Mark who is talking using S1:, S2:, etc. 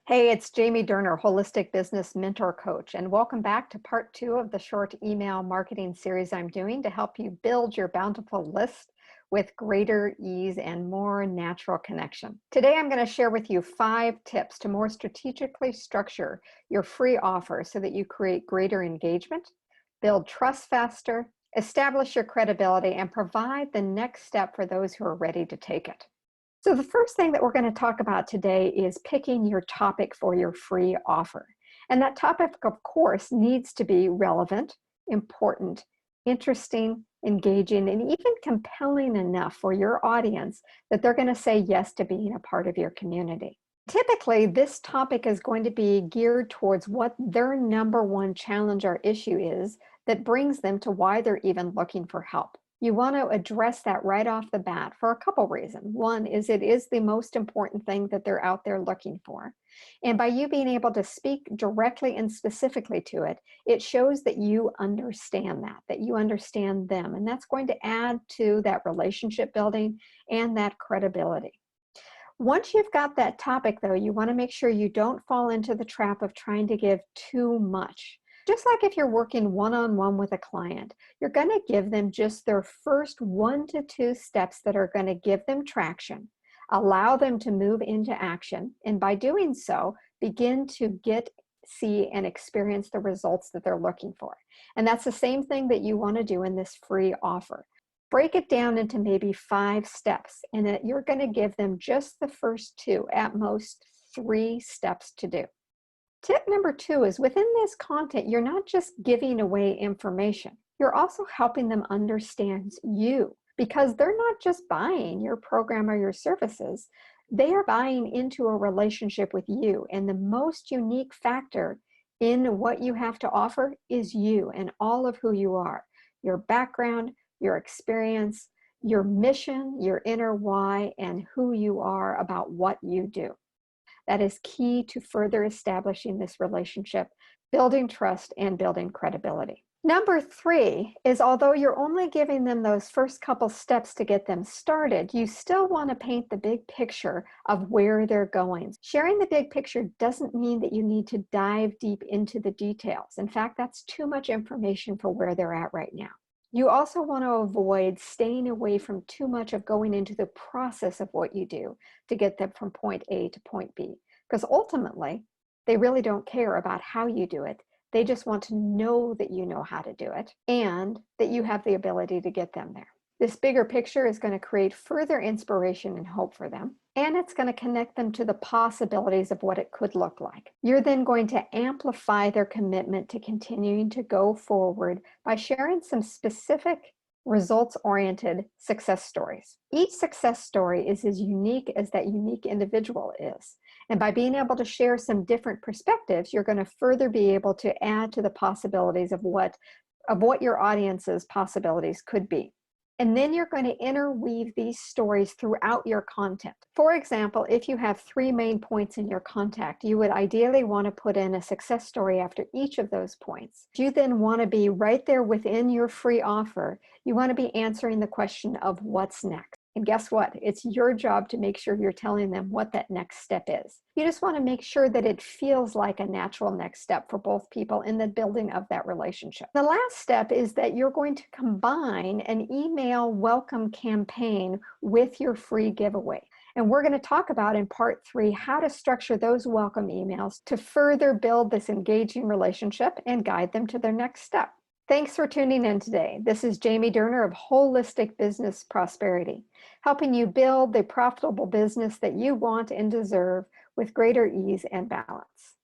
S1: Hey, it's Jamie Durner, Holistic Business Mentor Coach, and welcome back to part two of the short email marketing series I'm doing to help you build your bountiful list with greater ease and more natural connection. Today, I'm going to share with you 5 tips to more strategically structure your free offer so that you create greater engagement, build trust faster, establish your credibility, and provide the next step for those who are ready to take it. So the first thing that we're going to talk about today is picking your topic for your free offer. And that topic, of course, needs to be relevant, important, interesting, engaging, and even compelling enough for your audience that they're going to say yes to being a part of your community. Typically, this topic is going to be geared towards what their number one challenge or issue is that brings them to why they're even looking for help. You want to address that right off the bat for a couple reasons. One is it is the most important thing that they're out there looking for. And by you being able to speak directly and specifically to it, it shows that you understand that you understand them. And that's going to add to that relationship building and that credibility. Once you've got that topic, though, you want to make sure you don't fall into the trap of trying to give too much. Just like if you're working one-on-one with a client, you're going to give them just their first 1 to 2 steps that are going to give them traction, allow them to move into action, and by doing so, begin to see, and experience the results that they're looking for. And that's the same thing that you want to do in this free offer. Break it down into maybe 5 steps, and that you're going to give them just the first 2, at most 3 steps to do. Tip number 2 is within this content, you're not just giving away information, you're also helping them understand you, because they're not just buying your program or your services, they are buying into a relationship with you. And the most unique factor in what you have to offer is you and all of who you are, your background, your experience, your mission, your inner why, and who you are about what you do. That is key to further establishing this relationship, building trust, and building credibility. Number 3 is, although you're only giving them those first couple steps to get them started, you still want to paint the big picture of where they're going. Sharing the big picture doesn't mean that you need to dive deep into the details. In fact, that's too much information for where they're at right now. You also want to avoid staying away from too much of going into the process of what you do to get them from point A to point B, because ultimately, they really don't care about how you do it. They just want to know that you know how to do it and that you have the ability to get them there. This bigger picture is going to create further inspiration and hope for them, and it's going to connect them to the possibilities of what it could look like. You're then going to amplify their commitment to continuing to go forward by sharing some specific results-oriented success stories. Each success story is as unique as that unique individual is. And by being able to share some different perspectives, you're going to further be able to add to the possibilities of what your audience's possibilities could be. And then you're going to interweave these stories throughout your content. For example, if you have 3 main points in your contact, you would ideally want to put in a success story after each of those points. You then want to be right there within your free offer. You want to be answering the question of what's next. And guess what? It's your job to make sure you're telling them what that next step is. You just want to make sure that it feels like a natural next step for both people in the building of that relationship. The last step is that you're going to combine an email welcome campaign with your free giveaway. And we're going to talk about in part 3 how to structure those welcome emails to further build this engaging relationship and guide them to their next step. Thanks for tuning in today. This is Jamie Durner of Holistic Business Prosperity, helping you build the profitable business that you want and deserve with greater ease and balance.